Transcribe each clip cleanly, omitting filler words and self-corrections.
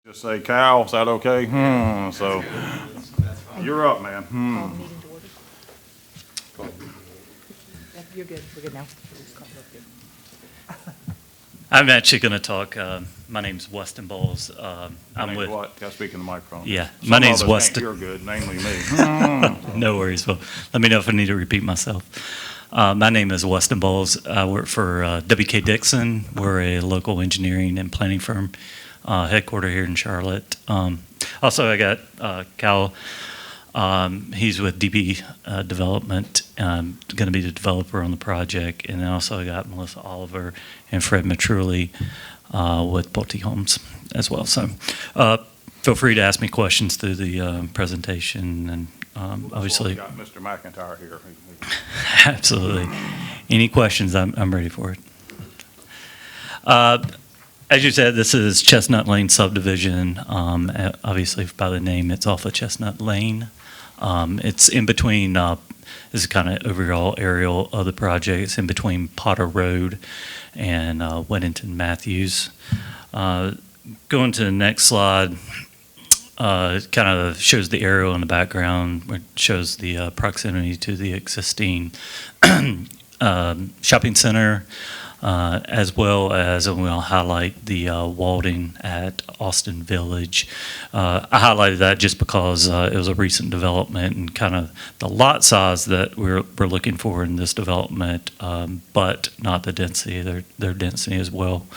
Just say Cal, is that okay? So, you're up, man. Call the meeting to order. You're good, we're good now. I'm actually going to talk. My name's Weston Bowles. I'm Name's with. what? Gotta speak in the microphone. Yeah, Some my of name's us Weston. think you're good, namely me. No worries. Well, let me know if I need to repeat myself. My name is Weston Bowles. I work for W.K. Dixon. We're a local engineering and planning firm headquartered here in Charlotte. Also, I got Cal. He's with DB Development, going to be the developer on the project. And then also I got Melissa Oliver and Fred Matrulli with Pulte Homes as well. So feel free to ask me questions through the presentation. And obviously, We got Mr. McIntyre here. absolutely. Any questions, I'm ready for it. As you said, this is Chestnut Lane subdivision. Obviously, by the name, it's off of Chestnut Lane. It's in between, this is kind of overall aerial of the project. It's in between Potter Road and Weddington Matthews. Going to the next slide, it kind of shows the aerial in the background, which shows the proximity to the existing shopping center. As well as, and we'll highlight the Walding at Austin Village. I highlighted that just because it was a recent development and kind of the lot size that we're looking for in this development, but not the density. Their density is well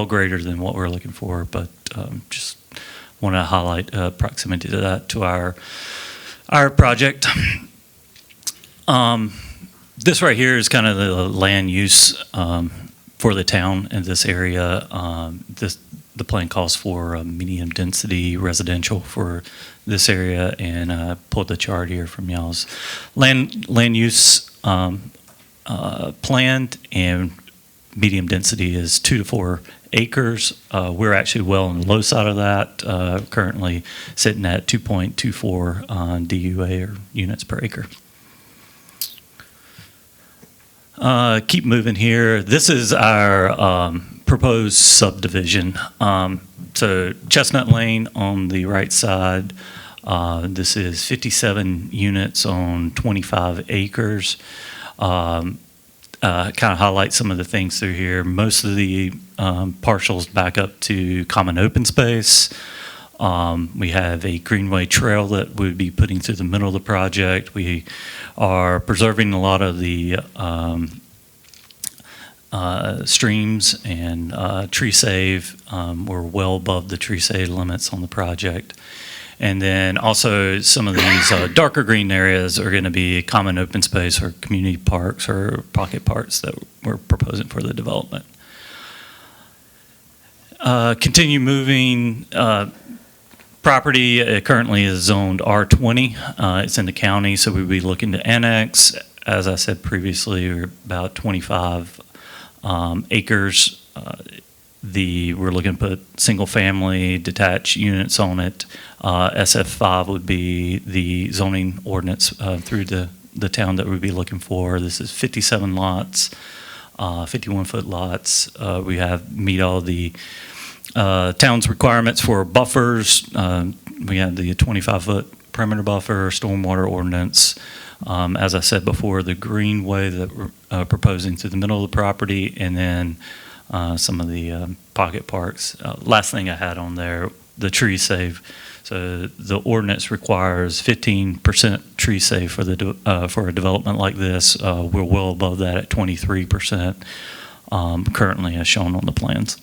greater than what we're looking for, but just want to highlight proximity to that to our project. This right here is kind of the land use for the town in this area. The plan calls for medium density residential for this area, and I pulled the chart here from y'all's land use planned, and medium density is 2 to 4 acres. We're actually well on the low side of that, currently sitting at 2.24 DUA or units per acre. Keep moving here. This is our proposed subdivision. So Chestnut Lane on the right side. This is 57 units on 25 acres. Kind of highlight some of the things through here. Most of the partials back up to common open space. We have a greenway trail that we'd be putting through the middle of the project. We are preserving a lot of the streams and tree save. We're well above the tree save limits on the project. And then also some of these darker green areas are going to be common open space or community parks or pocket parks that we're proposing for the development. Continue moving. Property currently is zoned R20. It's in the county, so we'll be looking to annex. As I said previously, we're about 25 acres. We're looking to put single-family detached units on it. SF5 would be the zoning ordinance through the town that we'd be looking for. This is 57 lots, 51-foot lots. We meet all the town's requirements for buffers. We have the 25-foot perimeter buffer, stormwater ordinance. As I said before, the greenway that we're proposing through the middle of the property, and then some of the pocket parks. Last thing I had on there, the tree save. So the ordinance requires 15% tree save for a development like this. We're well above that at 23%, currently as shown on the plans.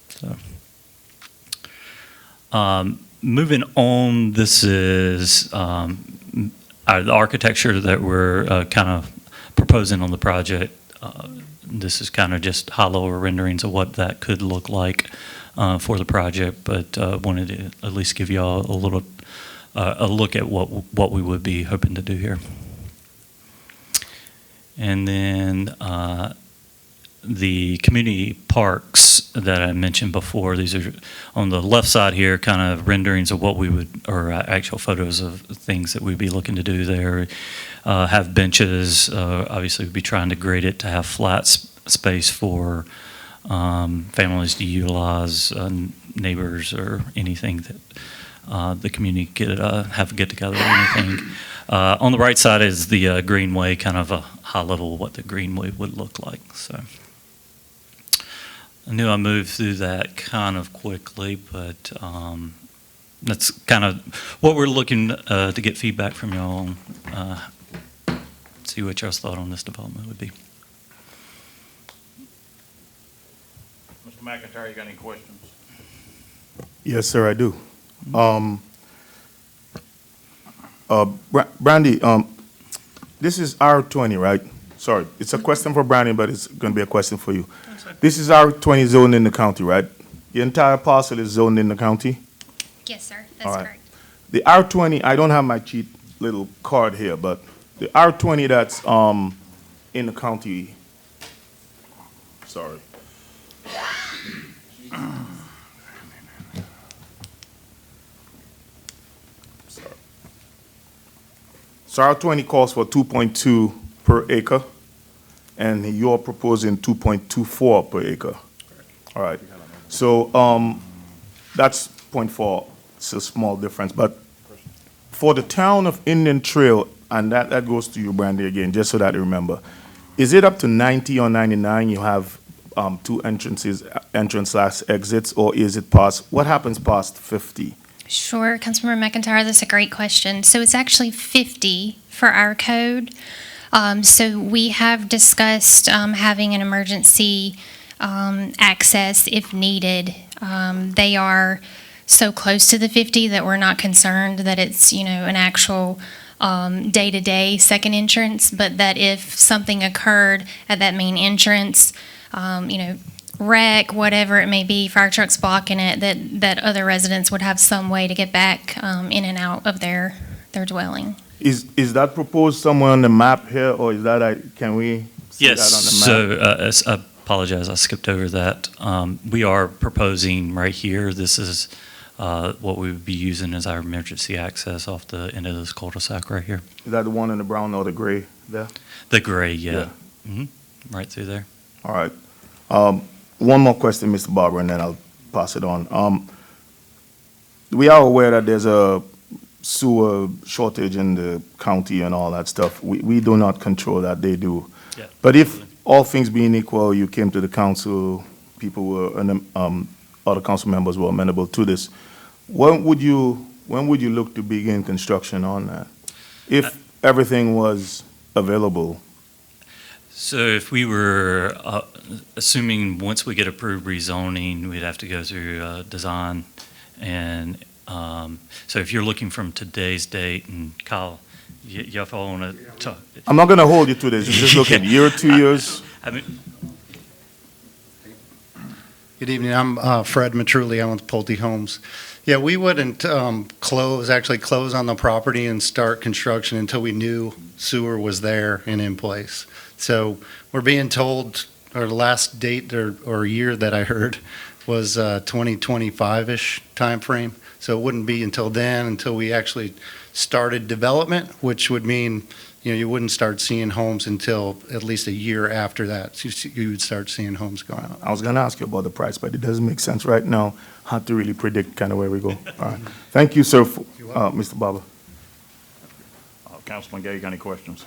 So. Moving on, this is the architecture that we're kind of proposing on the project. This is kind of just high-level renderings of what that could look like for the project, but wanted to at least give y'all a little a look at what we would be hoping to do here. And then the community parks that I mentioned before, these are on the left side here, kind of renderings of what we would, or actual photos of things that we'd be looking to do there. Have benches, obviously we'd be trying to grade it to have flat space for families to utilize, neighbors or anything that the community could have a get-together or anything. On the right side is the greenway, kind of a high level of what the greenway would look like. So I knew I moved through that kind of quickly, but that's kind of what we're looking to get feedback from y'all on, see what y'all's thought on this development would be. Mr. McIntyre, you got any questions? Yes, sir, I do. Brandy, this is R20, right? Sorry, it's a question for Brandy, but it's going to be a question for you. This is R20 zoned in the county, right? The entire parcel is zoned in the county? Yes, sir, All that's right. correct. The R20, I don't have my cheat little card here, but the R20 that's in the county, sorry. So R20 calls for 2.2 per acre, and you're proposing 2.24 per acre. All right. So that's 0.4. It's a small difference. But for the town of Indian Trail, and that goes to you, Brandy, again, just so that you remember, is it up to 90 or 99 you have two entrance/exits, or is it past, what happens past 50? Sure, Councilmember McIntyre, that's a great question. So it's actually 50 for our code. So we have discussed having an emergency access if needed. They are so close to the 50 that we're not concerned that it's, an actual day-to-day second entrance, but that if something occurred at that main entrance, wreck, whatever it may be, fire trucks blocking it, that other residents would have some way to get back in and out of their dwelling. Is that proposed somewhere on the map here, or is that, can we see that on the map? So I apologize, I skipped over that. We are proposing right here, this is what we would be using as our emergency access off the end of this cul-de-sac right here. Is that the one in the brown or the gray there? The gray, yeah. Yeah. Mhm. Right through there. All right. One more question, Mr. Barber, and then I'll pass it on. We are aware that there's a sewer shortage in the county and all that stuff. We do not control that, they do. Yeah. But if all things being equal, you came to the council, people were, other council members were amenable to this, when would you look to begin construction on that? If everything was available? So if we were, assuming once we get approved rezoning, we'd have to go through design. And so if you're looking from today's date, and Kyle, y'all want to talk? I'm not going to hold you to this. Just look at year, 2 years. I mean, Good evening. I'm Fred Matrulli. I'm with Pulte Homes. Yeah, we wouldn't close on the property and start construction until we knew sewer was there and in place. So we're being told, or the last date or year that I heard was 2025-ish timeframe. So it wouldn't be until then, until we actually started development, which would mean, you wouldn't start seeing homes until at least a year after that. So you would start seeing homes going on. I was going to ask you about the price, but it doesn't make sense right now. Hard to really predict kind of where we go. All right. Thank you, sir, Mr. Barber. Councilman Gay, you got any questions?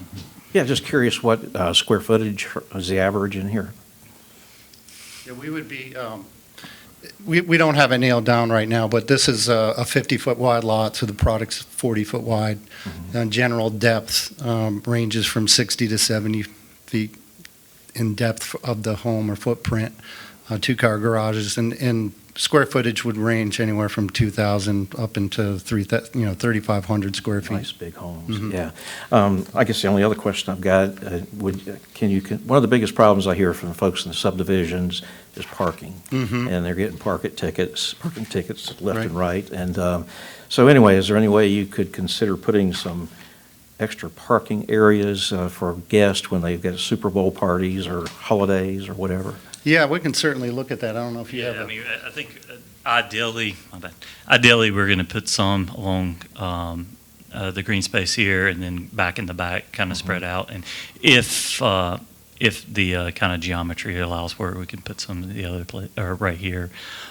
Yeah, just curious what square footage is the average in here? Yeah, we would be, we don't have it nailed down right now, but this is a 50-foot wide lot, so the product's 40-foot wide. And general depth ranges from 60 to 70 feet in depth of the home or footprint, two-car garages, and square footage would range anywhere from 2,000 up into 3,500 square feet. Nice big homes, Mhm. yeah. I guess the only other question I've got, one of the biggest problems I hear from folks in the subdivisions is parking. Mhm. And they're getting parking tickets left and right. And so anyway, is there any way you could consider putting some extra parking areas for guests when they've got Super Bowl parties or holidays or whatever? Yeah, we can certainly look at that. I don't know if you have yeah, I a... mean, I think ideally we're going to put some along the green space here and then back in the back, kind of spread out. And if if the kind of geometry allows for it, we can put some of the other or right here.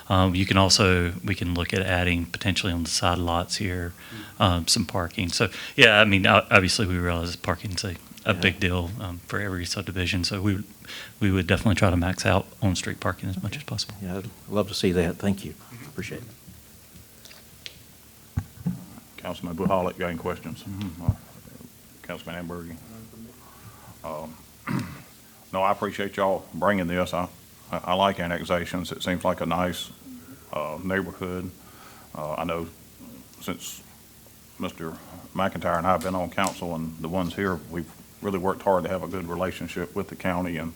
We can look at adding potentially on the side lots here, some parking. So, yeah, I mean, obviously we realize parking's a big deal for every subdivision. So we would definitely try to max out on-street parking as much as possible. Yeah, I'd love to see that. Thank you. Appreciate it. Councilman Buhalik, you got any questions? Councilman Amberg? No, I appreciate y'all bringing this. I like annexations. It seems like a nice neighborhood. I know since Mr. McIntyre and I have been on council and the ones here, we've really worked hard to have a good relationship with the county, and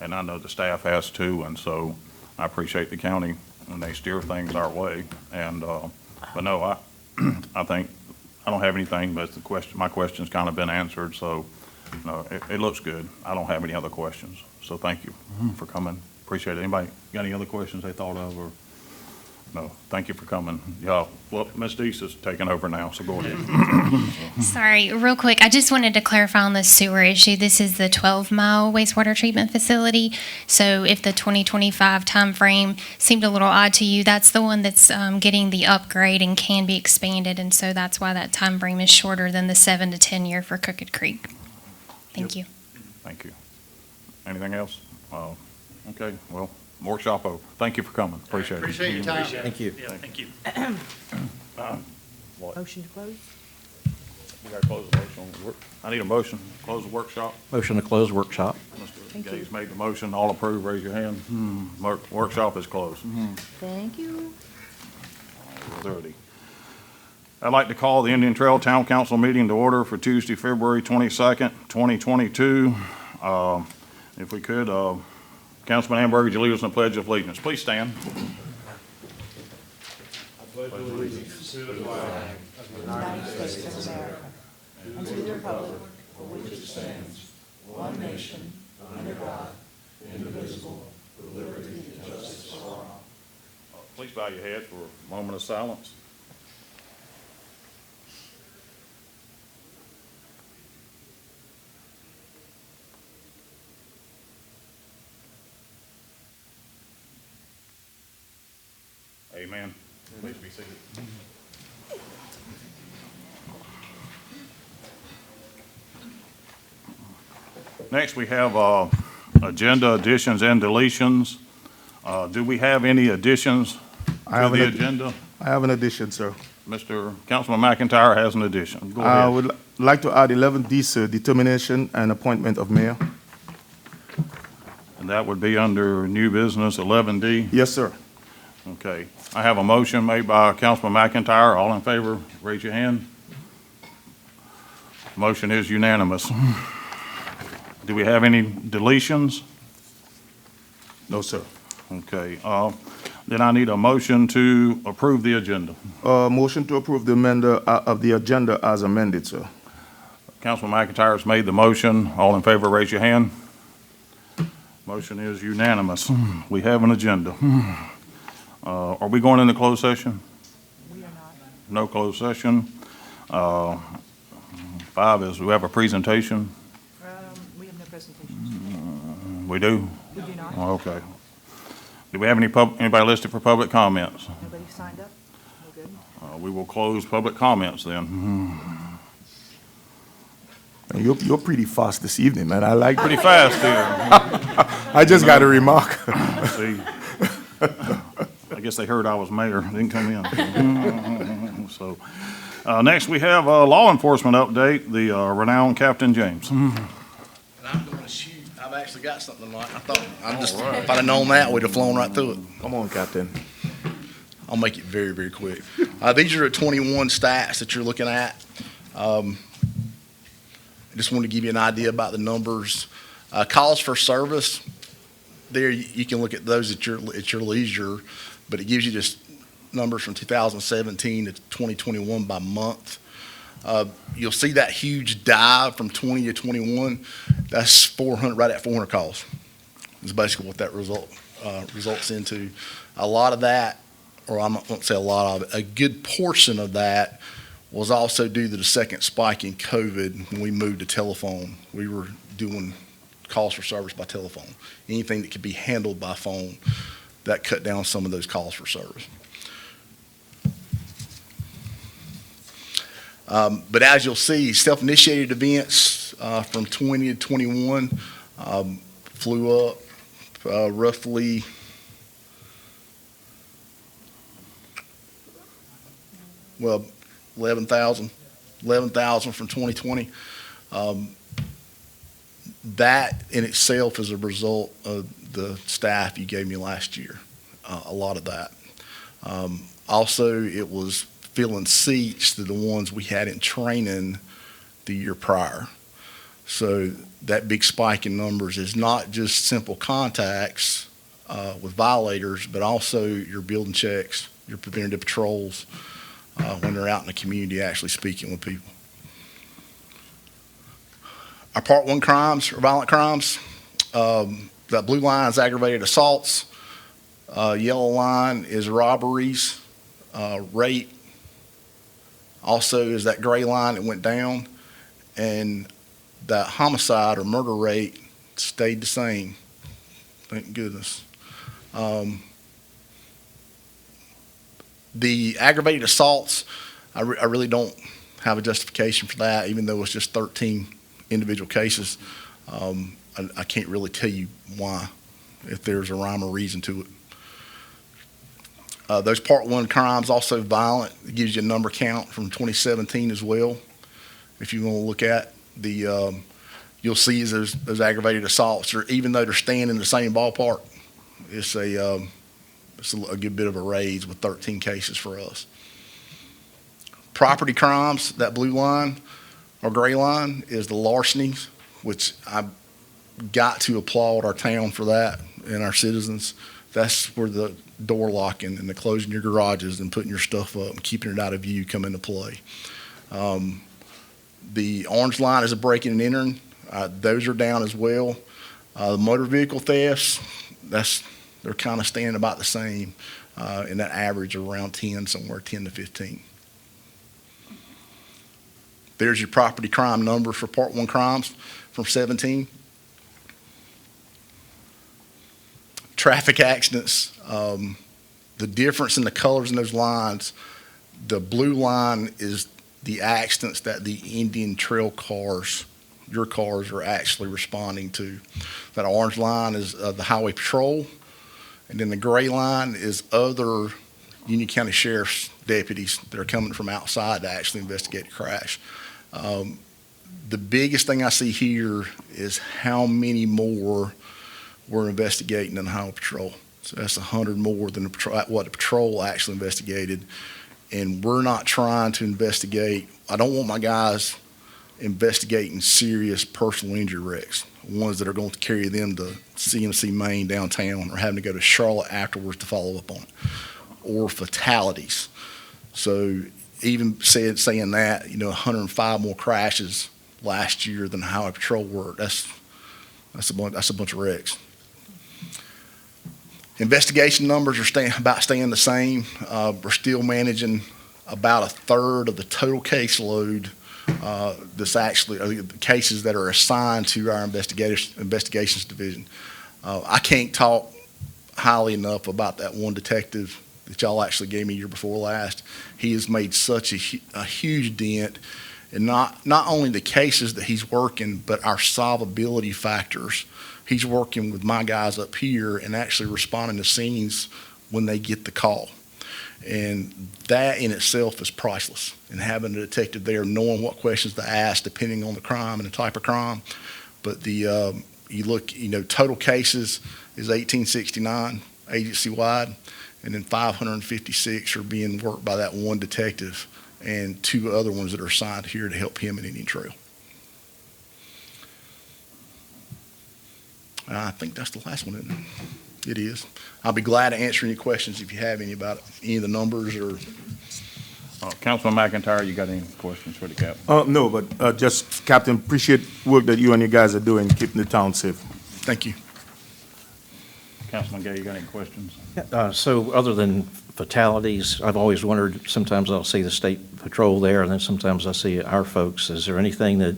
I know the staff has too, and so I appreciate the county when they steer things our way. And but no, I think I don't have anything, but my question's kind of been answered, so no, it looks good. I don't have any other questions, so thank you for coming. Appreciate it. Anybody got any other questions they thought of, or? No, thank you for coming. Yeah, well, Ms. Deese is taking over now, so go ahead. Sorry, real quick, I just wanted to clarify on the sewer issue. This is the 12-mile wastewater treatment facility. So if the 2025 timeframe seemed a little odd to you, that's the one that's getting the upgrade and can be expanded. And so that's why that timeframe is shorter than the 7 to 10 year for Crooked Creek. Thank you. Thank you. Anything else? Okay, well, workshop over. Thank you for coming. Appreciate it. Appreciate your time. Thank you. Yeah, thank you. Motion to close? We got to close the motion. I need a motion. Close the workshop. Motion to close workshop. Mr. Gates made the motion. All approve, raise your hand. Workshop is closed. Thank you. 30. I'd like to call the Indian Trail Town Council meeting to order for Tuesday, February 22nd, 2022. If we could, Councilman Amberg, would you lead us in the Pledge of Allegiance? Please stand. Please bow your head for a moment of silence. Amen. Please be seated. Next, we have agenda additions and deletions. Do we have any additions to the agenda? I have an addition, sir. Mr. Councilman McIntyre has an addition. Go I ahead. would like to add 11D, sir, determination and appointment of mayor. And that would be under new business 11D. Yes, sir. Okay. I have a motion made by Councilman McIntyre. All in favor, raise your hand. Motion is unanimous. Do we have any deletions? No, sir. Okay. Then I need a motion to approve the agenda. Motion to approve the amender of the agenda as amended, sir. Councilman McIntyre has made the motion. All in favor, raise your hand. Motion is unanimous. We have an agenda. Are we going into closed session? We are not. No closed session. 5 is, we have a presentation. We have no presentations. We do? We do not. Oh, okay. Do we have anybody listed for public comments? Nobody signed up? We're good. We will close public comments then. You're pretty fast this evening, man. I like Pretty fast here. I just got a remark. See, I guess they heard I was mayor, didn't come in. So, next we have a law enforcement update, the renowned Captain James. And I'm going to shoot. I've actually got something like I thought. If I'd have known that, we'd have flown right through it. Come on, Captain. I'll make it very, very quick. These are the 21 stats that you're looking at. I just wanted to give you an idea about the numbers. Calls for service. There, you can look at those at your leisure, but it gives you just numbers from 2017 to 2021 by month. You'll see that huge dive from 20 to 21. That's 400, right at 400 calls. Is basically what that results into. A lot of that, or I won't say a lot of it, a good portion of that was also due to the second spike in COVID when we moved to telephone. We were doing calls for service by telephone. Anything that could be handled by phone, that cut down some of those calls for service. But as you'll see, self-initiated events from 20 to 21 flew up roughly well, 11,000 from 2020. That in itself is a result of the staff you gave me last year, a lot of that. Also, it was filling seats to the ones we had in training the year prior. So that big spike in numbers is not just simple contacts with violators, but also your building checks, your preventative patrols, when they're out in the community actually speaking with people. Our Part 1 crimes or violent crimes, that blue line is aggravated assaults. Yellow line is robberies, rape. Also is that gray line that went down, and that homicide or murder rate stayed the same. Thank goodness. The aggravated assaults, I really don't have a justification for that, even though it's just 13 individual cases. I can't really tell you why, if there's a rhyme or reason to it. Those Part 1 crimes, also violent, it gives you a number count from 2017 as well. If you want to look at the, you'll see those aggravated assaults, or even though they're staying in the same ballpark, it's a good bit of a raise with 13 cases for us. Property crimes, that blue line or gray line is the larcenies, which I've got to applaud our town for that and our citizens. That's where the door locking and the closing your garages and putting your stuff up and keeping it out of view come into play. The orange line is a breaking and entering. Those are down as well. The motor vehicle thefts, they're kind of staying about the same, and that average around 10, somewhere 10 to 15. There's your property crime numbers for Part 1 crimes from 17. Traffic accidents, the difference in the colors in those lines, the blue line is the accidents that the Indian Trail cars, your cars, are actually responding to. That orange line is the Highway Patrol, and then the gray line is other Union County Sheriff's deputies that are coming from outside to actually investigate the crash. The biggest thing I see here is how many more we're investigating than the Highway Patrol. So that's 100 more than what the patrol actually investigated. And we're not trying to investigate. I don't want my guys investigating serious personal injury wrecks, ones that are going to carry them to CMC Main downtown or having to go to Charlotte afterwards to follow up on it, or fatalities. So even saying that, 105 more crashes last year than the Highway Patrol were. That's a bunch of wrecks. Investigation numbers are staying the same. We're still managing about a third of the total caseload. That's actually the cases that are assigned to our investigations division. I can't talk highly enough about that one detective that y'all actually gave me year before last. He has made such a huge dent in not only the cases that he's working, but our solvability factors. He's working with my guys up here and actually responding to scenes when they get the call. And that in itself is priceless. And having a detective there, knowing what questions to ask depending on the crime and the type of crime. But you look, total cases is 1869 agency-wide, and then 556 are being worked by that one detective and 2 other ones that are assigned here to help him in Indian Trail. I think that's the last one, isn't it? It is. I'll be glad to answer any questions if you have any about any of the numbers or. Councilman McIntyre, you got any questions for the captain? No, but just, Captain, appreciate work that you and your guys are doing, keeping the town safe. Thank you. Councilman Gay, you got any questions? So other than fatalities, I've always wondered, sometimes I'll see the state patrol there, and then sometimes I see our folks. Is there anything that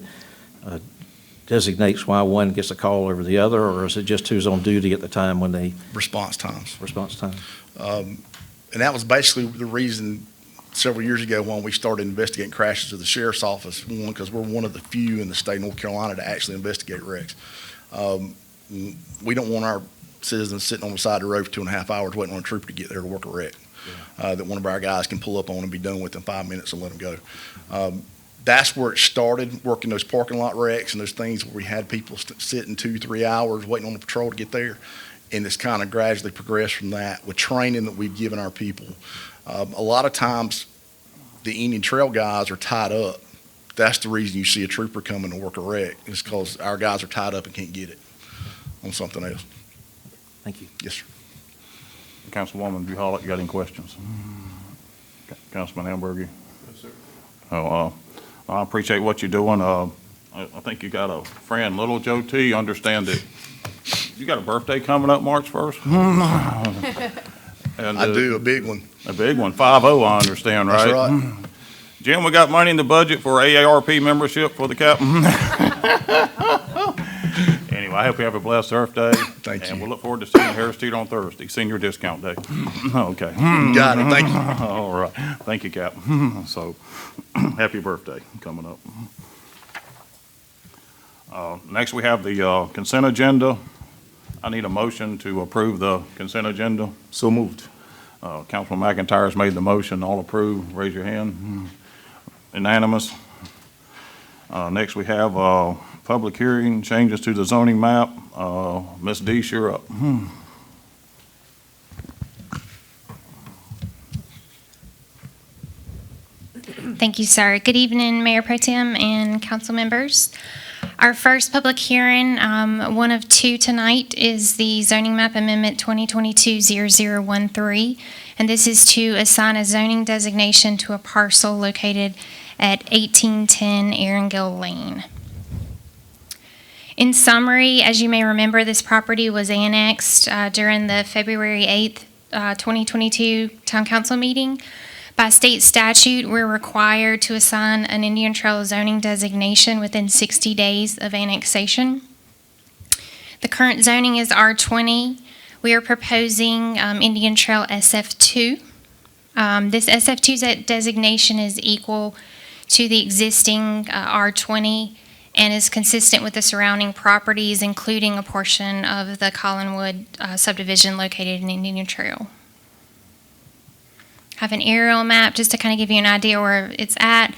designates why one gets a call over the other, or is it just who's on duty at the time when they, Response times. response time? And that was basically the reason several years ago when we started investigating crashes of the sheriff's office. One, because we're one of the few in the state of North Carolina to actually investigate wrecks. We don't want our citizens sitting on the side of the road for 2.5 hours waiting on a trooper to get there to work a wreck. That one of our guys can pull up on and be done within 5 minutes and let them go. That's where it started, working those parking lot wrecks and those things where we had people sitting 2-3 hours waiting on the patrol to get there. And it's kind of gradually progressed from that with training that we've given our people. A lot of times, the Indian Trail guys are tied up. That's the reason you see a trooper coming to work a wreck, is because our guys are tied up and can't get it on something else. Thank you. Yes, sir. Councilwoman Buholic, you got any questions? Councilman Hamburger? Yes, sir. Oh, I appreciate what you're doing. I think you got a friend, Little Joe T. Understand that you got a birthday coming up March 1st? And, I do, a big one. a big one, 5-0, I understand, right? That's right. Jim, we got money in the budget for AARP membership for the captain. Anyway, I hope you have a blessed Earth Day. Thank you. And we'll look forward to seeing you Harris Teeter on Thursday, senior discount day. Okay. Got it, thank you. All right. Thank you, Cap. So, happy birthday coming up. Next, we have the consent agenda. I need a motion to approve the consent agenda. So moved. Councilman McIntyre's made the motion. All approve. Raise your hand. Unanimous. Next, we have public hearing, changes to the zoning map. Ms. Dees, you're up. Thank you, sir. Good evening, Mayor Pro Tem and council members. Our first public hearing, one of two tonight, is the zoning map amendment 2022-0013, and this is to assign a zoning designation to a parcel located at 1810 Erringill Lane. In summary, as you may remember, this property was annexed during the February 8th, 2022 Town Council meeting. By state statute, we're required to assign an Indian Trail zoning designation within 60 days of annexation. The current zoning is R20. We are proposing Indian Trail SF2. This SF2 designation is equal to the existing R20 and is consistent with the surrounding properties, including a portion of the Collinwood subdivision located in Indian Trail. Have an aerial map just to kind of give you an idea where it's at.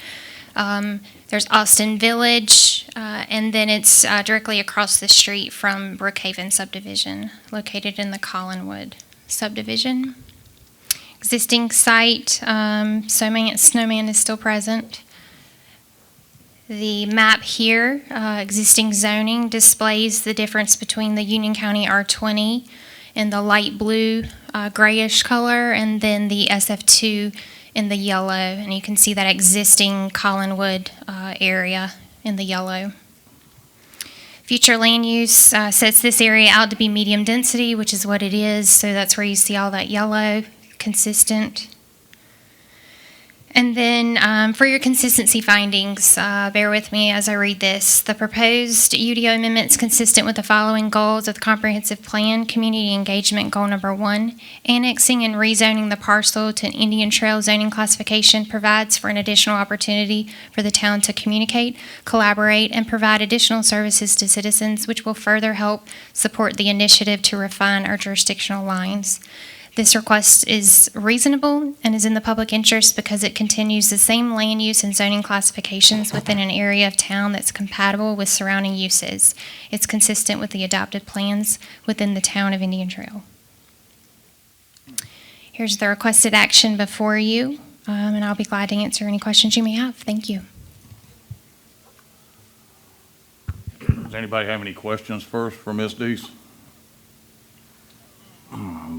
There's Austin Village, and then it's directly across the street from Brookhaven subdivision, located in the Collinwood subdivision. Existing site, Snowman is still present. The map here, existing zoning, displays the difference between the Union County R20 in the light blue, grayish color, and then the SF2 in the yellow. And you can see that existing Collinwood area in the yellow. Future land use sets this area out to be medium density, which is what it is. So that's where you see all that yellow, consistent. And then for your consistency findings, bear with me as I read this. The proposed UDO amendment is consistent with the following goals of the comprehensive plan. Community engagement goal number 1, annexing and rezoning the parcel to an Indian Trail zoning classification provides for an additional opportunity for the town to communicate, collaborate, and provide additional services to citizens, which will further help support the initiative to refine our jurisdictional lines. This request is reasonable and is in the public interest because it continues the same land use and zoning classifications within an area of town that's compatible with surrounding uses. It's consistent with the adopted plans within the town of Indian Trail. Here's the requested action before you, and I'll be glad to answer any questions you may have. Thank you. Does anybody have any questions first for Ms. Dees?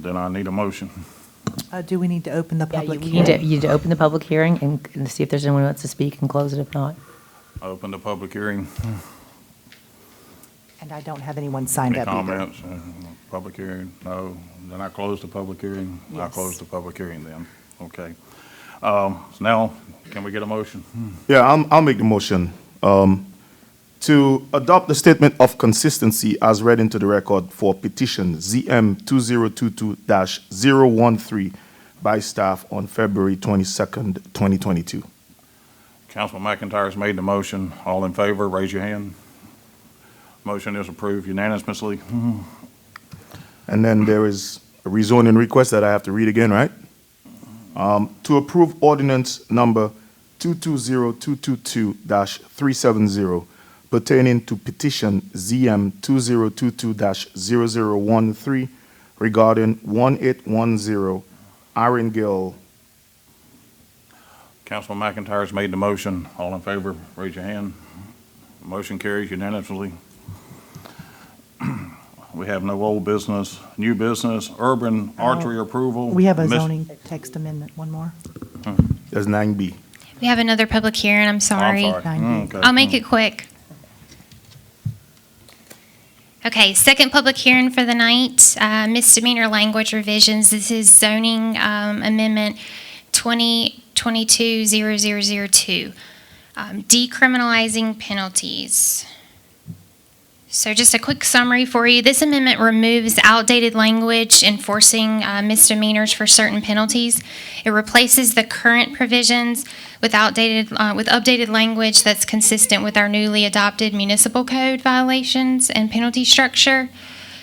Then I need a motion. Do we need to open the Yeah, public you hearing? need to open the public hearing and see if there's anyone who wants to speak and close it if not. Open the public hearing. And I don't have anyone signed Any up either. comments? Public hearing? No. Then I close the public hearing? I Yes. close the public hearing then. Okay. So now, can we get a motion? Yeah, I'll make the motion to adopt the statement of consistency as read into the record for petition ZM 2022-013 by staff on February 22nd, 2022. Councilman McIntyre has made the motion. All in favor, raise your hand. Motion is approved unanimously. And then there is a rezoning request that I have to read again, right? To approve ordinance number 220222-370 pertaining to petition ZM 2022-0013 regarding 1810 Iron Gill. Councilman McIntyre has made the motion. All in favor, raise your hand. Motion carries unanimously. We have no old business, new business, urban archery approval. We have a Miss- zoning text amendment, one more. There's 9B. We have another public hearing, I'm Oh, sorry. I'm sorry. Okay. I'll make it quick. Okay, second public hearing for the night, misdemeanor language revisions. This is zoning amendment 2022-0002, decriminalizing penalties. So just a quick summary for you. This amendment removes outdated language enforcing misdemeanors for certain penalties. It replaces the current provisions with updated language that's consistent with our newly adopted municipal code violations and penalty structure.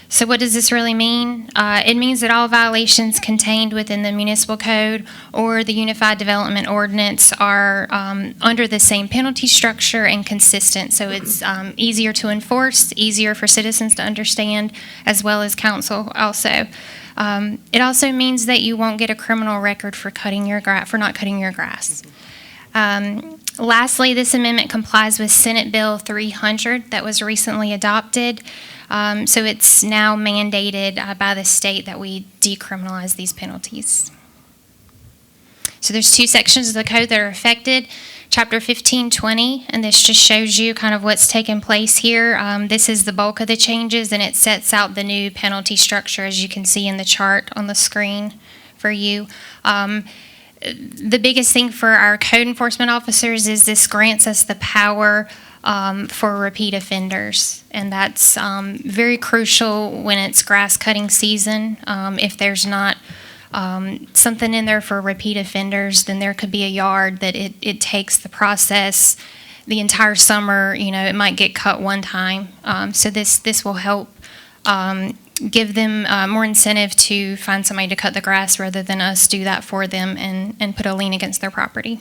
So what does this really mean? It means that all violations contained within the municipal code or the Unified Development Ordinance are under the same penalty structure and consistent. So it's easier to enforce, easier for citizens to understand, as well as council also. It also means that you won't get a criminal record for not cutting your grass. Lastly, this amendment complies with Senate Bill 300 that was recently adopted. So it's now mandated by the state that we decriminalize these penalties. So there's two sections of the code that are affected. Chapter 1520, and this just shows you kind of what's taken place here. This is the bulk of the changes, and it sets out the new penalty structure, as you can see in the chart on the screen for you. The biggest thing for our code enforcement officers is this grants us the power for repeat offenders, and that's very crucial when it's grass cutting season. If there's not something in there for repeat offenders, then there could be a yard that it takes the process the entire summer. It might get cut one time. So this will help give them more incentive to find somebody to cut the grass rather than us do that for them and put a lien against their property.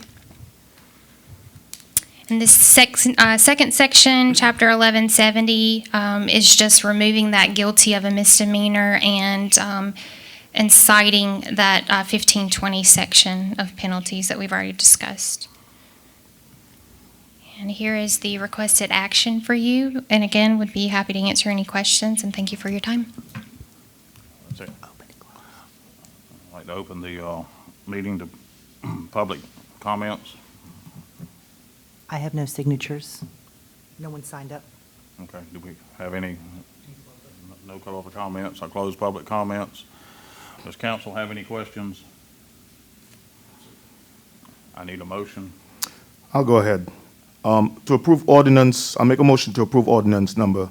And this second section, Chapter 1170, is just removing that guilty of a misdemeanor and citing that 1520 section of penalties that we've already discussed. And here is the requested action for you. And again, would be happy to answer any questions, and thank you for your time. That's it. I'd like to open the meeting to public comments. I have no signatures. No one signed up. Okay, do we have any, no public comments? I'll close public comments. Does council have any questions? I need a motion. I'll go ahead. To approve ordinance, I'll make a motion to approve ordinance number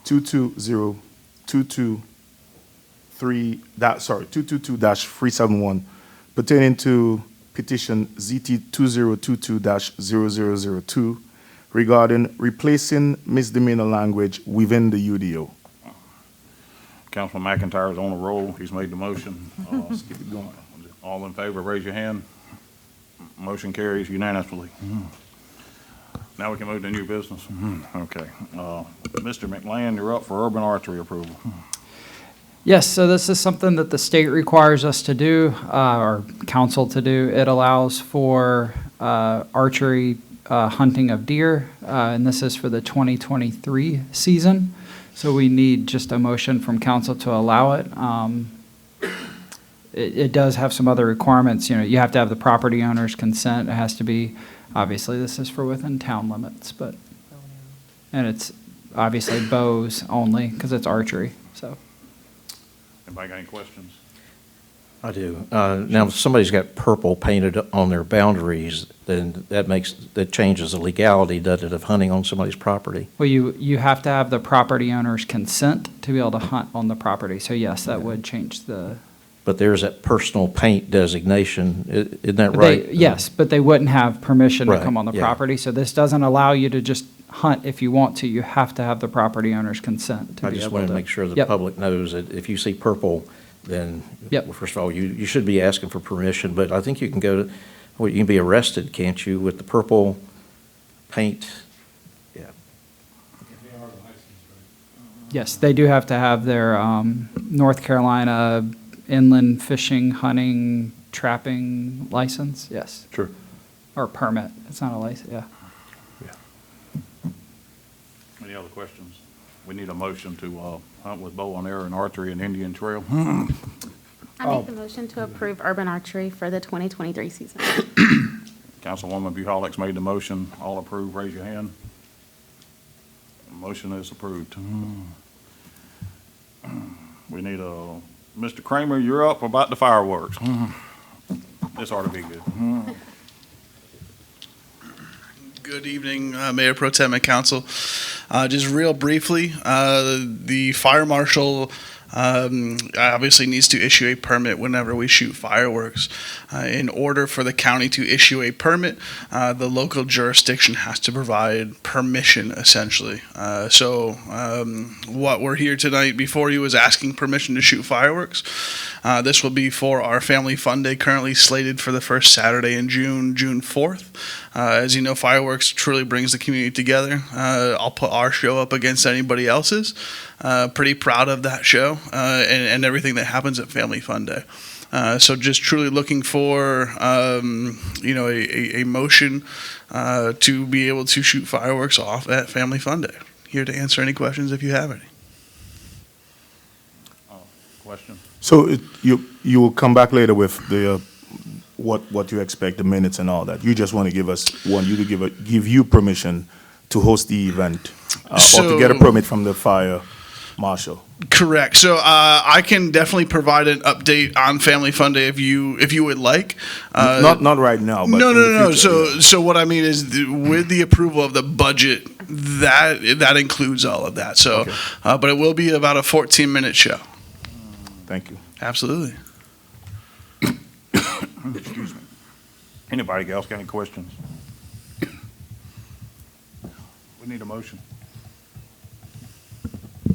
222-371 pertaining to petition ZT 2022-0002 regarding replacing misdemeanor language within the UDO. Councilman McIntyre is on a roll. He's made the motion. Let's keep it going. All in favor, raise your hand. Motion carries unanimously. Now we can move to new business. Okay. Mr. McLean, you're up for urban archery approval. Yes, so this is something that the state requires us to do, or council to do. It allows for archery hunting of deer, and this is for the 2023 season. So we need just a motion from council to allow it. It does have some other requirements. You have to have the property owner's consent. It has to be, obviously, this is for within town limits, and it's obviously bows only because it's archery, so. Anybody got any questions? I do. Now, if somebody's got purple painted on their boundaries, then that changes the legality, doesn't it, of hunting on somebody's property? Well, you have to have the property owner's consent to be able to hunt on the property. So yes, that would change the. But there's that personal paint designation, isn't that But right? yes, but they wouldn't have permission to Right, come on the yeah. property. So this doesn't allow you to just hunt if you want to. You have to have the property owner's consent to I be just able wanted to. to make sure the Yep. public knows that if you see purple, then, Yep. well, first of all, you should be asking for permission, but I think you can go to, well, you can be arrested, can't you, with the purple paint? Yeah. Yes, they do have to have their North Carolina inland fishing, hunting, trapping license, yes. Sure. Or permit. It's not a license, yeah. Any other questions? We need a motion to hunt with bow and arrow and archery and Indian Trail. I make the motion to approve urban archery for the 2023 season. Councilwoman Buholics made the motion. All approve, raise your hand. Motion is approved. We need a, Mr. Kramer, you're up about the fireworks. This ought to be good. Good evening, Mayor Pro Tem and Council. Just real briefly, the fire marshal obviously needs to issue a permit whenever we shoot fireworks. In order for the county to issue a permit, the local jurisdiction has to provide permission, essentially. So what we're here tonight before you is asking permission to shoot fireworks. This will be for our Family Fun Day, currently slated for the first Saturday in June 4th. As you know, fireworks truly brings the community together. I'll put our show up against anybody else's. Pretty proud of that show and everything that happens at Family Fun Day. So just truly looking for, a motion to be able to shoot fireworks off at Family Fun Day. Here to answer any questions if you have any. Question? So you will come back later with the, what you expect, the minutes and all that. You just want to give you permission to host the event, or to get a permit from the fire marshal. Correct. So I can definitely provide an update on Family Fun Day if you would like. Not right now, but No. in the future, yeah. So what I mean is, with the approval of the budget, that includes all of that. So, Okay. but it will be about a 14-minute show. Thank you. Absolutely. Excuse me. Anybody else got any questions? We need a motion.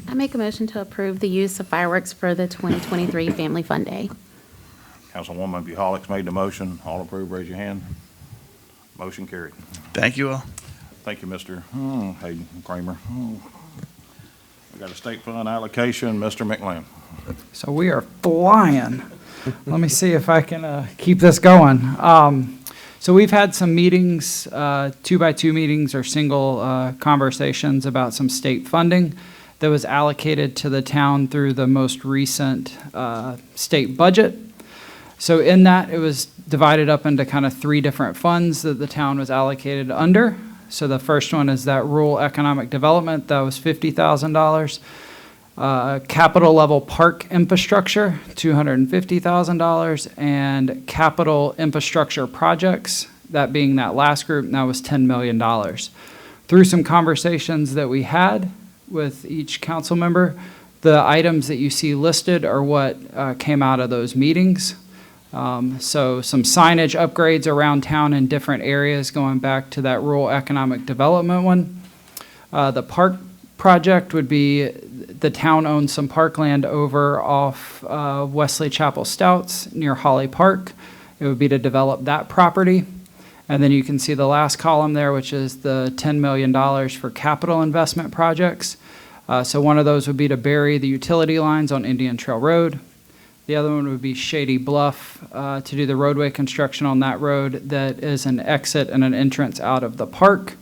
I make a motion to approve the use of fireworks for the 2023 Family Fun Day. Councilwoman Buholics made the motion. All approve, raise your hand. Motion carried. Thank you all. Thank you, Mr. Hayden Kramer. We got a state fund allocation, Mr. McLean. So we are flying. Let me see if I can keep this going. So we've had some meetings, 2x2 meetings or single conversations about some state funding that was allocated to the town through the most recent state budget. So in that, it was divided up into kind of 3 different funds that the town was allocated under. So the first one is that rural economic development, that was $50,000. Capital level park infrastructure, $250,000, and capital infrastructure projects, that being that last group, that was $10 million. Through some conversations that we had with each council member, the items that you see listed are what came out of those meetings. So some signage upgrades around town in different areas, going back to that rural economic development one. The park project would be, the town owns some parkland over off Wesley Chapel Stouts near Holly Park. It would be to develop that property. And then you can see the last column there, which is the $10 million for capital investment projects. So one of those would be to bury the utility lines on Indian Trail Road. The other one would be Shady Bluff, to do the roadway construction on that road that is an exit and an entrance out of the park,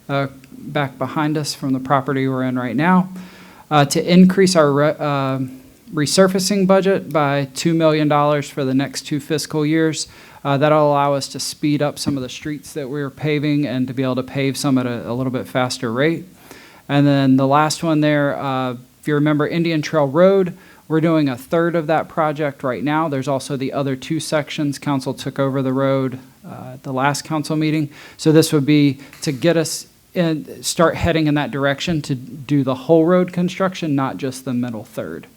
back behind us from the property we're in right now. To increase our resurfacing budget by $2 million for the next 2 fiscal years. That'll allow us to speed up some of the streets that we're paving and to be able to pave some at a little bit faster rate. And then the last one there, if you remember Indian Trail Road, We're doing a third of that project right now. There's also the other 2 sections. Council took over the road at the last council meeting. So this would be to get us in, start heading in that direction to do the whole road construction, not just the middle third.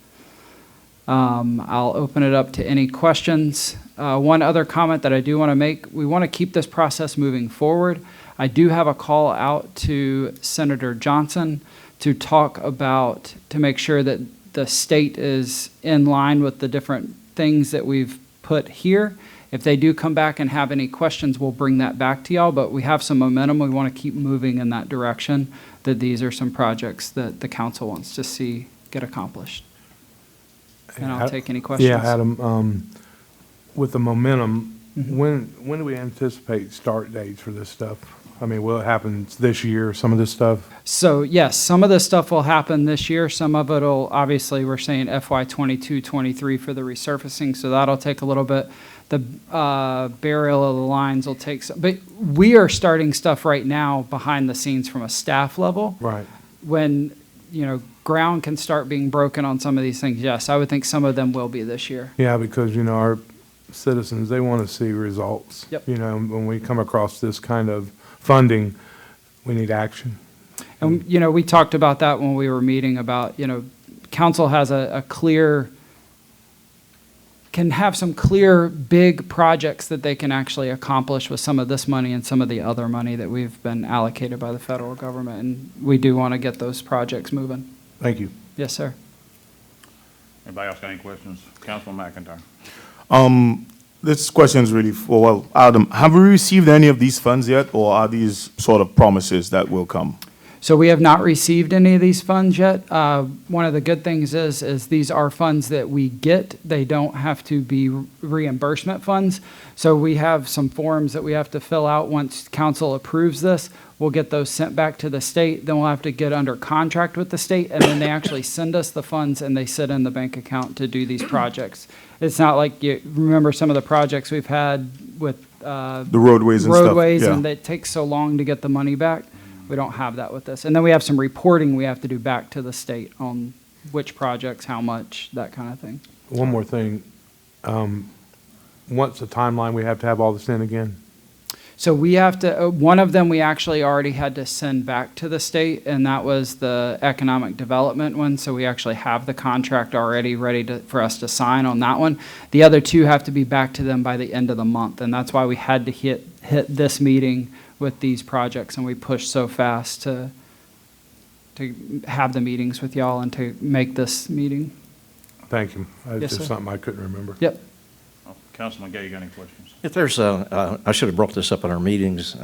I'll open it up to any questions. One other comment that I do want to make, we want to keep this process moving forward. I do have a call out to Senator Johnson to talk about, to make sure that the state is in line with the different things that we've put here. If they do come back and have any questions, we'll bring that back to y'all, but we have some momentum. We want to keep moving in that direction, that these are some projects that the council wants to see get accomplished. And I'll take any questions. Yeah, Adam, with the momentum, when do we anticipate start dates for this stuff? I mean, will it happen this year, some of this stuff? So yes, some of this stuff will happen this year. Some of it'll, obviously, we're saying FY '22, '23 for the resurfacing, so that'll take a little bit. The burial of the lines will take some, but we are starting stuff right now behind the scenes from a staff level. Right. When, ground can start being broken on some of these things, yes, I would think some of them will be this year. Yeah, because, our citizens, they want to see results. Yep. When we come across this kind of funding, we need action. And, we talked about that when we were meeting about, council has a clear, can have some clear, big projects that they can actually accomplish with some of this money and some of the other money that we've been allocated by the federal government. And we do want to get those projects moving. Thank you. Yes, sir. Anybody else got any questions? Councilman McIntyre. This question is really for, Adam, have we received any of these funds yet, or are these sort of promises that will come? So we have not received any of these funds yet. One of the good things is these are funds that we get. They don't have to be reimbursement funds. So we have some forms that we have to fill out once council approves this. We'll get those sent back to the state. Then we'll have to get under contract with the state, and then they actually send us the funds and they sit in the bank account to do these projects. It's not like you remember some of the projects we've had with The roadways and stuff. roadways, Yeah. and it takes so long to get the money back. We don't have that with this. And then we have some reporting we have to do back to the state on which projects, how much, that kind of thing. One more thing. What's the timeline we have to have all this in again? So we have to, one of them we actually already had to send back to the state, and that was the economic development one. So we actually have the contract already ready for us to sign on that one. The other 2 have to be back to them by the end of the month, and that's why we had to hit this meeting with these projects, and we pushed so fast to have the meetings with y'all and to make this meeting. Thank you. Yes, It's just sir. something I couldn't remember. Yep. Councilman Gay, you got any questions? If there's I should have brought this up in our meetings,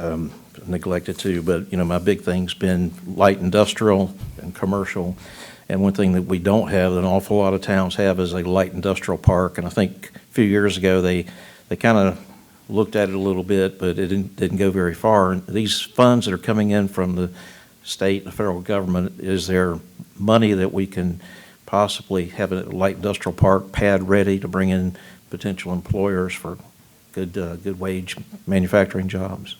neglected to, but, my big thing's been light industrial and commercial. And one thing that we don't have, that an awful lot of towns have, is a light industrial park. And I think a few years ago, they kind of looked at it a little bit, but it didn't go very far. And these funds that are coming in from the state and the federal government, is there money that we can possibly have a light industrial park pad ready to bring in potential employers for good wage manufacturing jobs?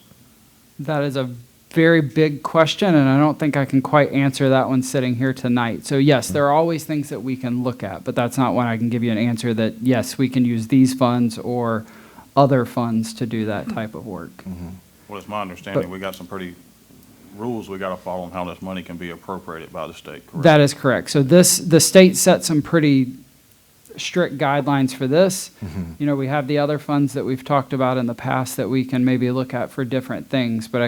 That is a very big question, and I don't think I can quite answer that one sitting here tonight. So yes, there are always things that we can look at, but that's not when I can give you an answer that, yes, we can use these funds or other funds to do that type of work. Well, it's my understanding we got some pretty rules we got to follow on how this money can be appropriated by the state, correct? That is correct. So the state set some pretty strict guidelines for this. We have the other funds that we've talked about in the past that we can maybe look at for different things, but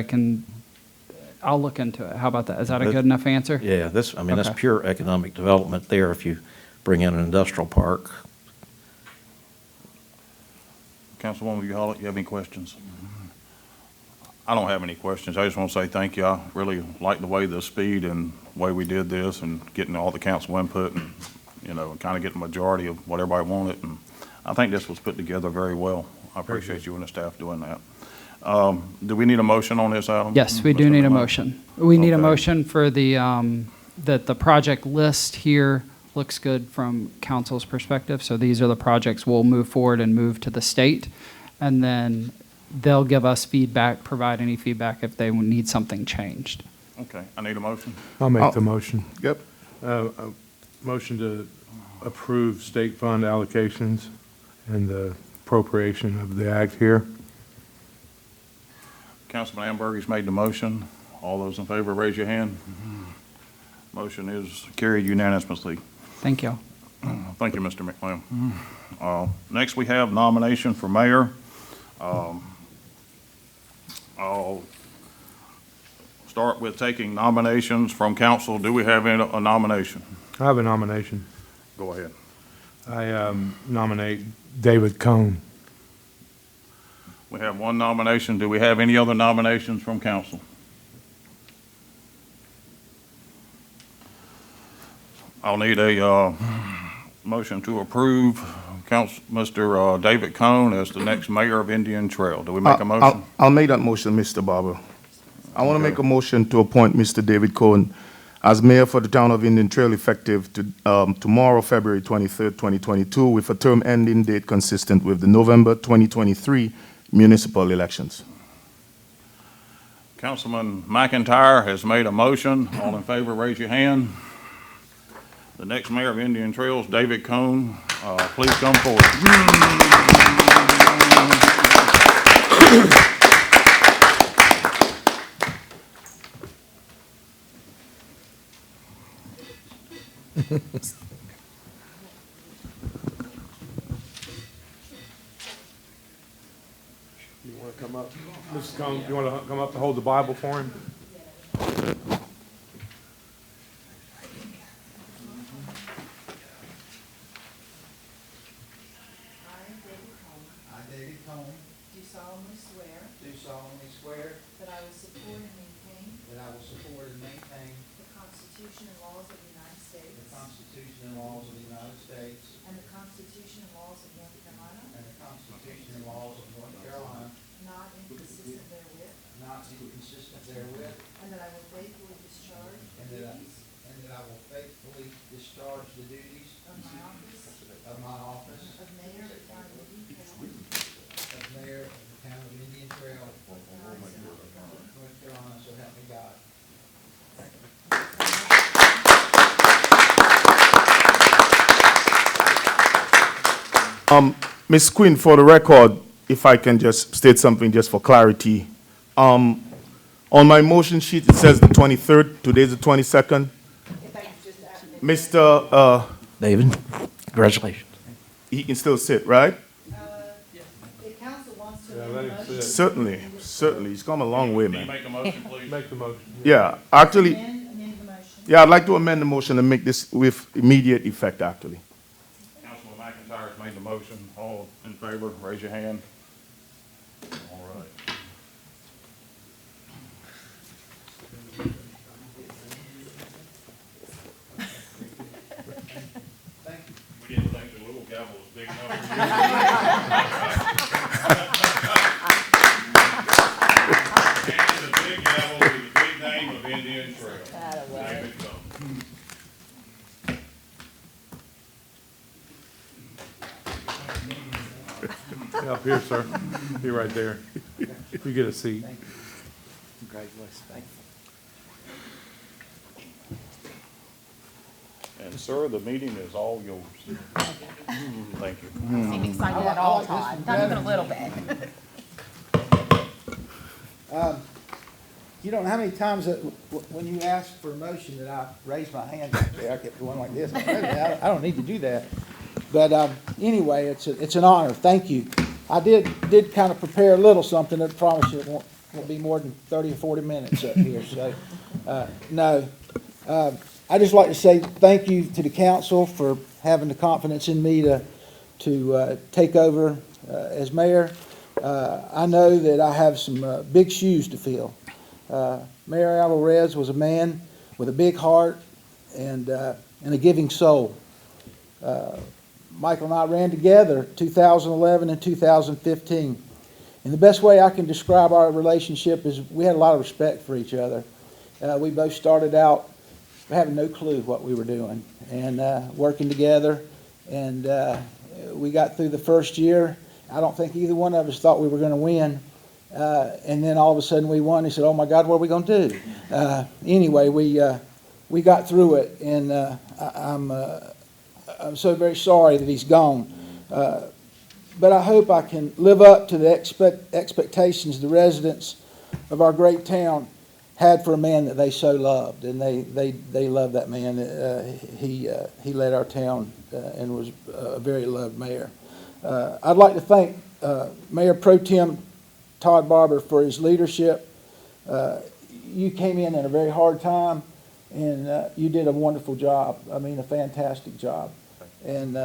I'll look into it. How about that? Is that a good enough answer? Yeah, that's Okay. pure economic development there if you bring in an industrial park. Councilwoman, you have any questions? I don't have any questions. I just want to say thank you. I really like the way, the speed and way we did this, and getting all the council input, and, kind of getting the majority of what everybody wanted. And I think this was put together very well. I appreciate you and the staff doing that. Do we need a motion on this, Adam? Yes, we do Mr. need a Lamont? motion. We need a Okay. motion for that the project list here looks good from council's perspective. So these are the projects we'll move forward and move to the state. And then they'll give us feedback, provide any feedback if they need something changed. Okay, I need a motion. I'll make the motion. Yep. A motion to approve state fund allocations and the appropriation of the act here. Councilman Amberg's made the motion. All those in favor, raise your hand. Motion is carried unanimously. Thank you. Thank you, Mr. McLean. Next, we have nomination for mayor. I'll start with taking nominations from council. Do we have a nomination? I have a nomination. Go ahead. I nominate David Cohn. We have one nomination. Do we have any other nominations from council? I'll need a motion to approve Mr. David Cohn as the next mayor of Indian Trail. Do we make a motion? I'll make that motion, Mr. Barber. I want to make a motion to appoint Mr. David Cohen as mayor for the town of Indian Trail effective to tomorrow, February 23rd, 2022, with a term ending date consistent with the November 2023 municipal elections. Councilman McIntyre has made a motion. All in favor, raise your hand. The next mayor of Indian Trails, David Cohn, please come forward. You want to come up? Mrs. Cohn, you want to come up to hold the Bible for him? Do solemnly swear that I will support and maintain that I will support and maintain the Constitution and laws of the United States the Constitution and laws of the United States and the Constitution and laws of North Carolina, and the Constitution and laws of North Carolina, not inconsistent therewith, not inconsistent therewith, and that I will faithfully discharge and the that duties I will faithfully discharge the duties of my office of my office of mayor of the town of Indian Trail, of mayor of the town of Indian Trail, North Carolina, so help me God. Ms. Quinn, for the record, if I can just state something just for clarity. On my motion sheet, it says the 23rd. Today's the 22nd. Mr. David, congratulations. He can still sit, right? if council wants to Yeah, amend let the him motion, sit. Certainly. He's come a long way, Can you man. make a motion, please? Make the motion. Yeah, actually, amend the motion. yeah, I'd like to amend the motion and make this with immediate effect, actually. Councilman McIntyre has made the motion. All in favor, raise your hand. All right. We didn't think the little gavel was big enough for you. And the big gavel with the big name of Indian Trail. David Cohn. Yeah, up here, sir. Be right there. You get a seat. Congratulations. Thank you. And sir, the meeting is all yours. Thank you. Seem excited at all times, not even a little bit. You don't know how many times that when you asked for a motion that I raised my hand up there, I kept going like this. I don't need to do that. But anyway, it's an honor. Thank you. I did kind of prepare a little something. I promise you it won't be more than 30 or 40 minutes up here. So, no. I just like to say thank you to the council for having the confidence in me to take over as mayor. I know that I have some big shoes to fill. Mayor Alvarez was a man with a big heart and a giving soul. Michael and I ran together 2011 and 2015. And the best way I can describe our relationship is we had a lot of respect for each other. We both started out having no clue what we were doing and working together. And we got through the first year. I don't think either one of us thought we were going to win. And then all of a sudden we won. He said, "Oh my God, what are we going to do?" Anyway, we got through it, and I'm so very sorry that he's gone. But I hope I can live up to the expectations the residents of our great town had for a man that they so loved, and they loved that man. He led our town and was a very loved mayor. I'd like to thank Mayor Pro Tem Todd Barber for his leadership. You came in at a very hard time, and you did a wonderful job. I mean, a fantastic job. And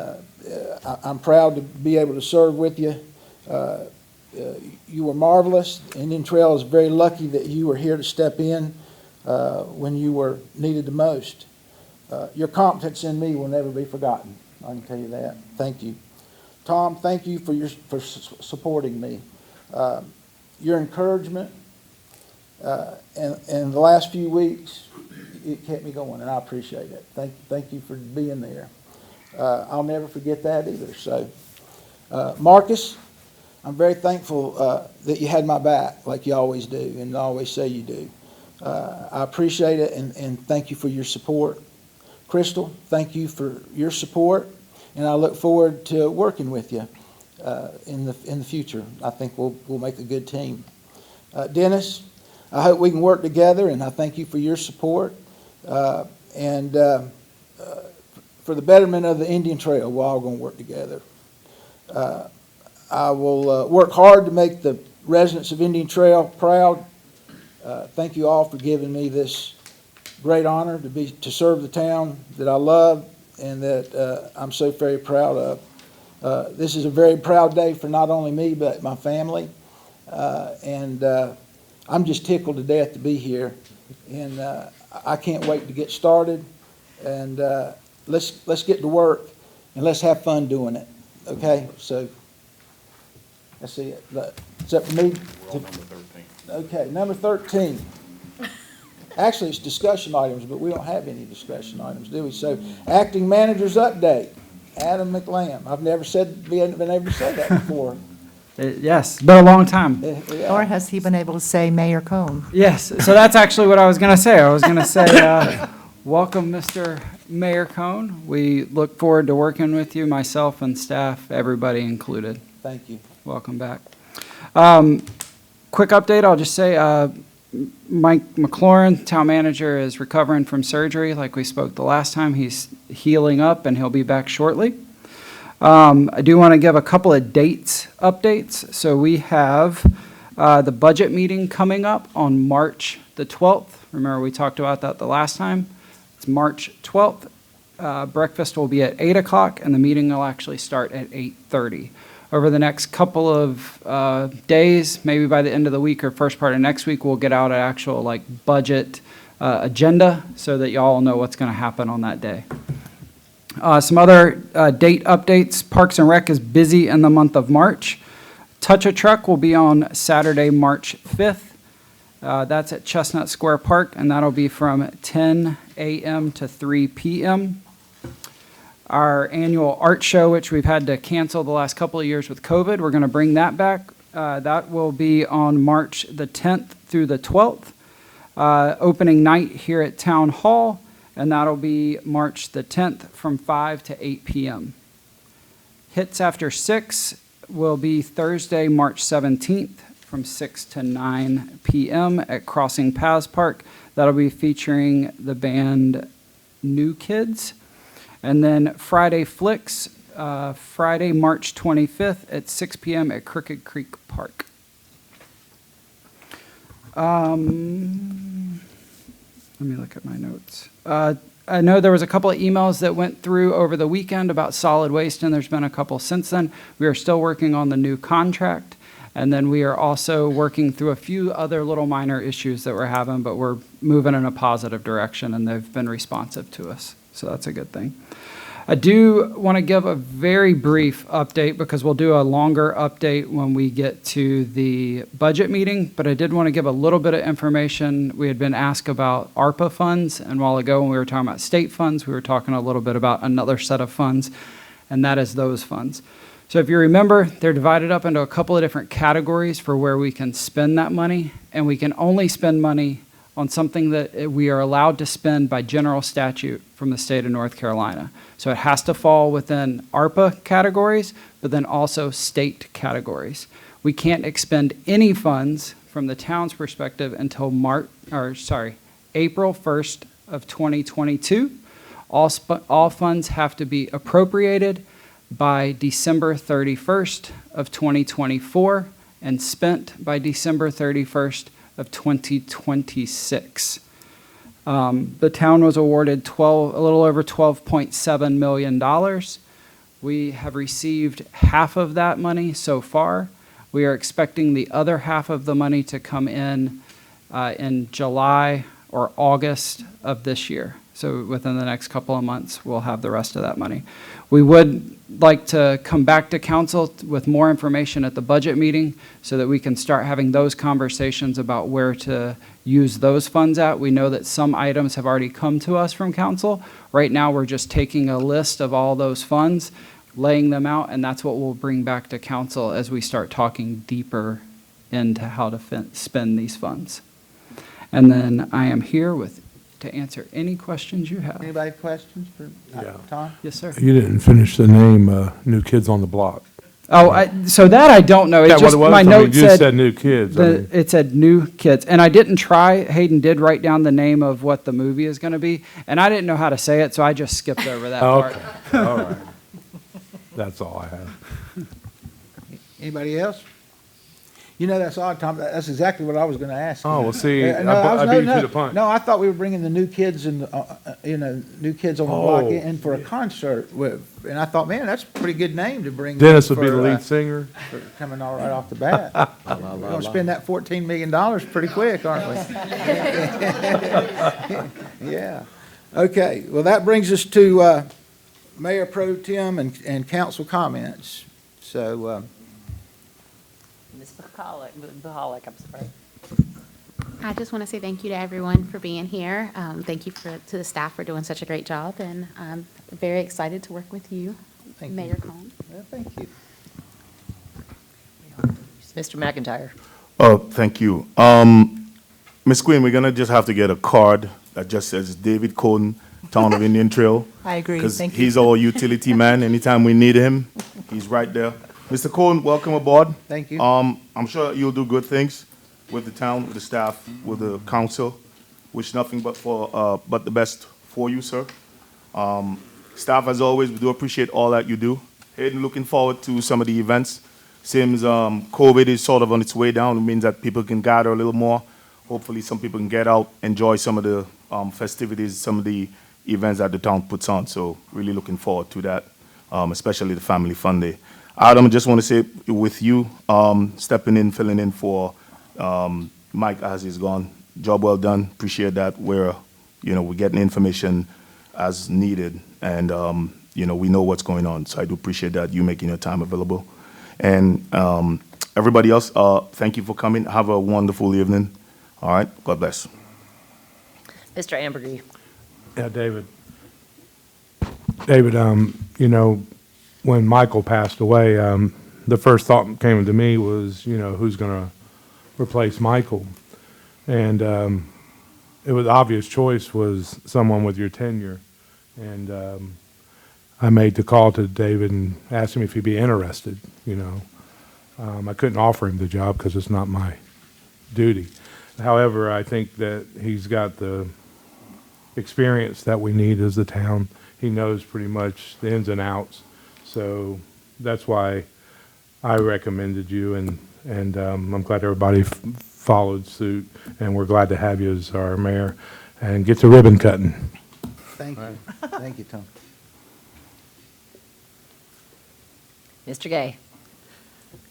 I'm proud to be able to serve with you. You were marvelous. Indian Trail is very lucky that you were here to step in when you were needed the most. Your competence in me will never be forgotten. I can tell you that. Thank you. Tom, thank you for supporting me. Your encouragement and the last few weeks, it kept me going, and I appreciate it. Thank you for being there. I'll never forget that either. So, Marcus, I'm very thankful that you had my back like you always do and always say you do. I appreciate it, and thank you for your support. Crystal, thank you for your support, and I look forward to working with you in the future. I think we'll make a good team. Dennis, I hope we can work together, and I thank you for your support. And for the betterment of the Indian Trail, we're all going to work together. I will work hard to make the residents of Indian Trail proud. Thank you all for giving me this great honor to serve the town that I love and that I'm so very proud of. This is a very proud day for not only me but my family, and I'm just tickled to death to be here, and I can't wait to get started. And let's get to work and let's have fun doing it. Okay, so let's see it. Is that for me? Okay, number 13. Actually, it's discussion items, but we don't have any discussion items, do we? So, acting manager's update. Adam McLam. I've never been able to say that before. Yes, it's been a long time. Yeah. Or has he been able to say Mayor Cone? Yes, so that's actually what I was going to say. I was going to say, welcome, Mr. Mayor Cone. We look forward to working with you, myself and staff, everybody included. Thank you. Welcome back. Quick update, I'll just say Mike McLaurin, town manager, is recovering from surgery like we spoke the last time. He's healing up and he'll be back shortly. I do want to give a couple of dates updates. So we have the budget meeting coming up on March the 12th. Remember we talked about that the last time. It's March 12th. Breakfast will be at 8 o'clock and the meeting will actually start at 8:30. Over the next couple of days, maybe by the end of the week or first part of next week, we'll get out an actual budget agenda so that y'all know what's going to happen on that day. Some other date updates. Parks and Rec is busy in the month of March. Touch a Truck will be on Saturday, March 5th. That's at Chestnut Square Park, and that'll be from 10 a.m. to 3 p.m. Our annual art show, which we've had to cancel the last couple of years with COVID, we're going to bring that back. That will be on March the 10th through the 12th. Opening night here at Town Hall, and that'll be March the 10th from 5 to 8 p.m. Hits After 6 will be Thursday, March 17th from 6 to 9 p.m. at Crossing Paths Park. That'll be featuring the band New Kids. And then Friday Flicks, Friday, March 25th at 6 p.m. at Crooked Creek Park. Let me look at my notes. I know there was a couple of emails that went through over the weekend about solid waste, and there's been a couple since then. We are still working on the new contract, and then we are also working through a few other little minor issues that we're having, but we're moving in a positive direction, and they've been responsive to us, so that's a good thing. I do want to give a very brief update because we'll do a longer update when we get to the budget meeting, but I did want to give a little bit of information. We had been asked about Arpa funds, and a while ago when we were talking about state funds, we were talking a little bit about another set of funds, and that is those funds. So if you remember, they're divided up into a couple of different categories for where we can spend that money, and we can only spend money on something that we are allowed to spend by general statute from the state of North Carolina. So it has to fall within ARPA categories, but then also state categories. We can't expend any funds from the town's perspective until April 1st of 2022. All funds have to be appropriated by December 31st of 2024 and spent by December 31st of 2026. The town was awarded a little over $12.7 million. We have received half of that money so far. We are expecting the other half of the money to come in July or August of this year. So within the next couple of months, we'll have the rest of that money. We would like to come back to council with more information at the budget meeting so that we can start having those conversations about where to use those funds at. We know that some items have already come to us from council. Right now, we're just taking a list of all those funds, laying them out, and that's what we'll bring back to council as we start talking deeper into how to spend these funds. And then I am here to answer any questions you have. Anybody have questions for Tom? Yes, sir. You didn't finish the name, New Kids on the Block. Oh, so that I don't know. Is It that what just, it was? my I mean, note you just said New Kids. I mean- It said New Kids. And I didn't try, Hayden did write down the name of what the movie is going to be, and I didn't know how to say it, so I just skipped over that part. Okay, all right. That's all I have. Anybody else? You know, that's odd, Tom. That's exactly what I was going to ask. Oh, well, see, No, I beat you to the punch. No, I thought we were bringing the new kids and, New Kids on the Block Oh. in for a concert with, and I thought, man, that's a pretty good name to bring. Dennis in would be the for, lead singer. for coming all right off the bat. We're going to spend that $14 million pretty quick, aren't we? Yeah. Okay, well, that brings us to Mayor Pro Tem and council comments. So, Ms. Bahalik, I'm sorry. I just want to say thank you to everyone for being here. Thank you to the staff for doing such a great job, and I'm very excited to work with you, Thank you. Mayor Cohn. well, thank you. Mr. McIntyre. Oh, thank you. Ms. Quinn, we're gonna just have to get a card that just says David Cohn, Town of Indian Trail. I agree. Because Thank you. he's our utility man. Anytime we need him, he's right there. Mr. Cohn, welcome aboard. Thank you. I'm sure you'll do good things with the town, with the staff, with the council. Wish nothing but the best for you, sir. Staff, as always, we do appreciate all that you do. Hayden, looking forward to some of the events. Seems COVID is sort of on its way down. It means that people can gather a little more. Hopefully, some people can get out, enjoy some of the festivities, some of the events that the town puts on. So, really looking forward to that, especially the Family Fun Day. Adam, I just want to say with you, stepping in, filling in for Mike as he's gone. Job well done. Appreciate that. We're getting information as needed, and we know what's going on. So I do appreciate that, you making your time available. And everybody else, thank you for coming. Have a wonderful evening. All right. God bless. Mr. Ambergy. Yeah, David, when Michael passed away, the first thought that came to me was, who's going to replace Michael? And it was obvious choice was someone with your tenure. And I made the call to David and asked him if he'd be interested, I couldn't offer him the job because it's not my duty. However, I think that he's got the experience that we need as the town. He knows pretty much the ins and outs. So that's why I recommended you, and I'm glad everybody followed suit, and we're glad to have you as our mayor. And get to ribbon cutting. Thank you. Thank you, Tom. Mr. Gay.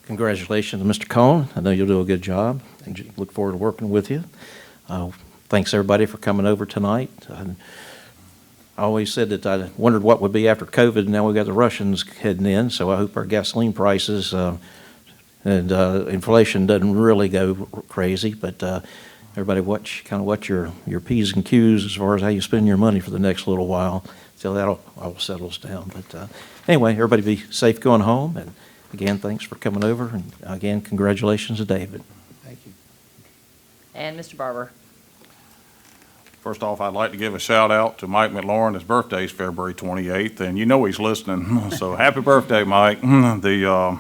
Congratulations, Mr. Cohn. I know you'll do a good job. And look forward to working with you. Thanks, everybody, for coming over tonight. I always said that I wondered what would be after COVID, and now we've got the Russians heading in, so I hope our gasoline prices and inflation doesn't really go crazy, but everybody watch your P's and Q's as far as how you spend your money for the next little while till that all settles down. But anyway, everybody be safe going home, and again, thanks for coming over, and again, congratulations to David. Thank you. And Mr. Barber. First off, I'd like to give a shout out to Mike McLaurin. His birthday is February 28th, and you know he's listening. So happy birthday, Mike. Other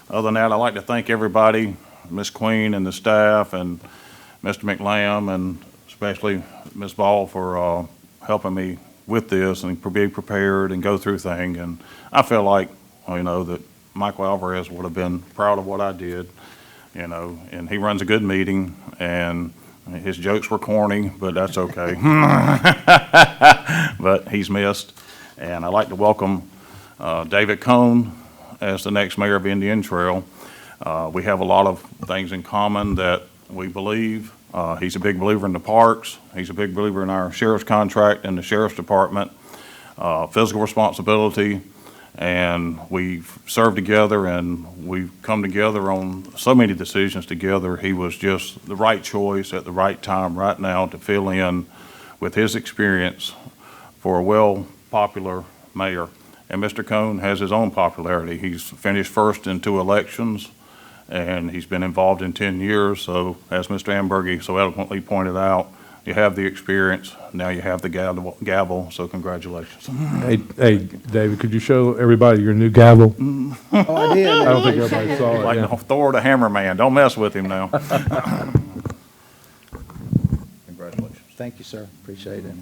than that, I'd like to thank everybody, Ms. Queen and the staff, and Mr. McLam, and especially Ms. Ball for helping me with this and be prepared and go through things. And I feel like, that Michael Alvarez would have been proud of what I did, and he runs a good meeting, and his jokes were corny, but that's okay. But he's missed. And I'd like to welcome David Cohn as the next mayor of Indian Trail. We have a lot of things in common that we believe. He's a big believer in the parks. He's a big believer in our sheriff's contract and the sheriff's department, fiscal responsibility. And we've served together, and we've come together on so many decisions together. He was just the right choice at the right time right now to fill in with his experience for a popular mayor. And Mr. Cohn has his own popularity. He's finished first in 2 elections, and he's been involved in 10 years. So as Mr. Ambergy so eloquently pointed out, you have the experience, now you have the gavel, so congratulations. Hey, David, could you show everybody your new gavel? Oh, I did. I don't think everybody saw it. Like yeah. Thor the Hammer Man, don't mess with him now. Congratulations. Thank you, sir. Appreciate it.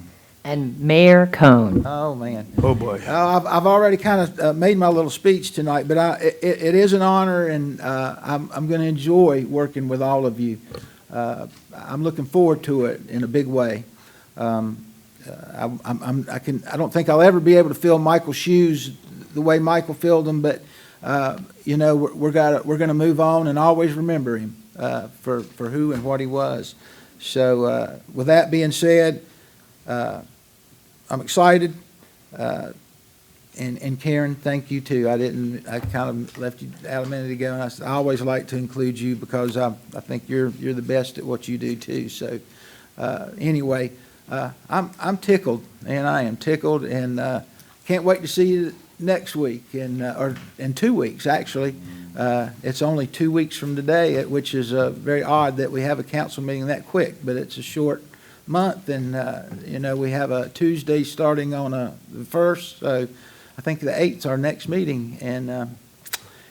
And Mayor Cohn. Oh, man. Oh, boy. I've already kind of made my little speech tonight, but it is an honor, and I'm going to enjoy working with all of you. I'm looking forward to it in a big way. I don't think I'll ever be able to fill Michael's shoes the way Michael filled them, but we're going to move on and always remember him for who and what he was. So with that being said, I'm excited. And Karen, thank you too. I kind of left you out a minute ago, and I always like to include you because I think you're the best at what you do too. So anyway, I'm tickled, and I am tickled, and can't wait to see you next week, or in 2 weeks actually. It's only 2 weeks from today, which is very odd that we have a council meeting that quick, but it's a short month, and we have a Tuesday starting on the 1st, so I think the 8th is our next meeting, and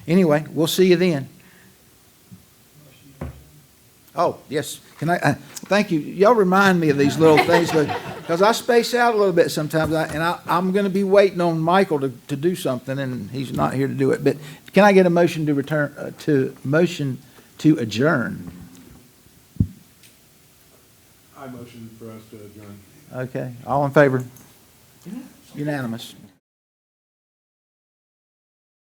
anyway, we'll see you then. Oh, yes, can I, thank you. Y'all remind me of these little things, because I space out a little bit sometimes, and I'm going to be waiting on Michael to do something, and he's not here to do it, but can I get a motion to adjourn? I motion for us to adjourn. Okay, all in favor? Unanimous.